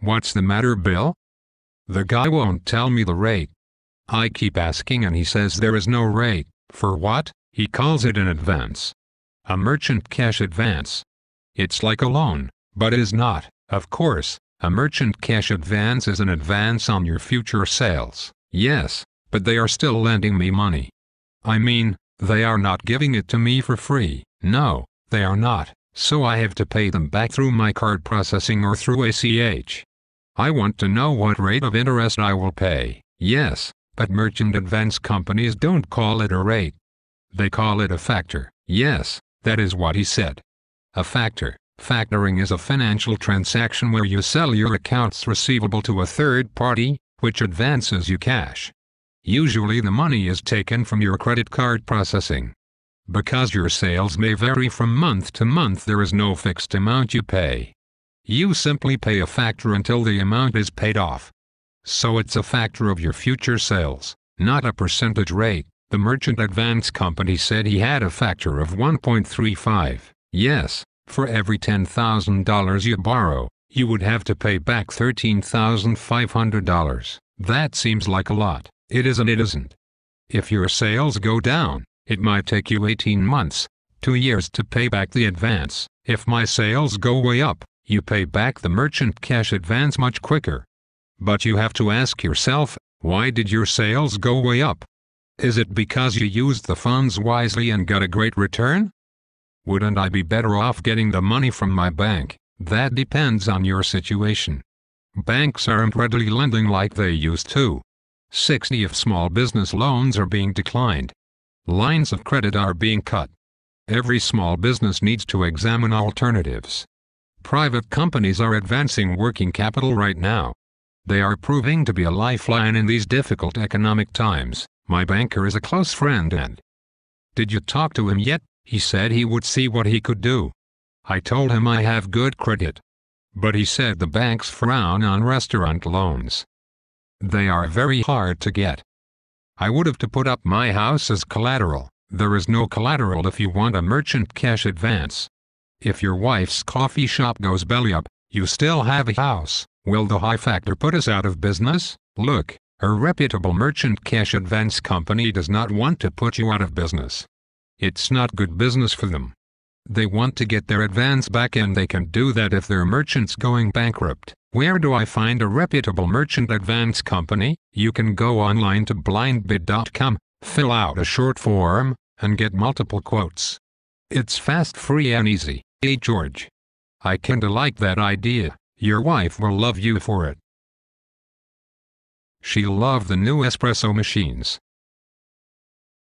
What's the matter, Bill? The guy won't tell me the rate. I keep asking and he says there is no rate. For what? He calls it an advance. A merchant cash advance. It's like a loan, but it is not. Of course, a merchant cash advance is an advance on your future sales. Yes, but they are still lending me money. I mean, they are not giving it to me for free. No, they are not, so I have to pay them back through my card processing or through ACH. I want to know what rate of interest I will pay. Yes, but merchant advance companies don't call it a rate. They call it a factor. Yes, that is what he said. A factor. Factoring is a financial transaction where you sell your accounts receivable to a third party, which advances you cash. Usually the money is taken from your credit card processing. Because your sales may vary from month to month, there is no fixed amount you pay. You simply pay a factor until the amount is paid off. So it's a factor of your future sales, not a percentage rate. The merchant advance company said he had a factor of 1.35. Yes, for every $10,000 you borrow, you would have to pay back $13,500. That seems like a lot. It is and it isn't. If your sales go down, it might take you 18 months, 2 years to pay back the advance. If my sales go way up, you pay back the merchant cash advance much quicker. But you have to ask yourself, why did your sales go way up? Is it because you used the funds wisely and got a great return? Wouldn't I be better off getting the money from my bank? That depends on your situation. Banks aren't readily lending like they used to. 60 of small business loans are being declined. Lines of credit are being cut. Every small business needs to examine alternatives. Private companies are advancing working capital right now. They are proving to be a lifeline in these difficult economic times. My banker is a close friend and... Did you talk to him yet? He said he would see what he could do. I told him I have good credit. But he said the banks frown on restaurant loans. They are very hard to get. I would have to put up my house as collateral. There is no collateral if you want a merchant cash advance. If your wife's coffee shop goes belly up, you still have a house. Will the high factor put us out of business? Look, a reputable merchant cash advance company does not want to put you out of business. It's not good business for them. They want to get their advance back, and they can do that if their merchant's going bankrupt. Where do I find a reputable merchant advance company? You can go online to blindbid.com, fill out a short form, and get multiple quotes. It's fast, free, and easy. Hey George. I kinda like that idea. Your wife will love you for it. She'll love the new espresso machines.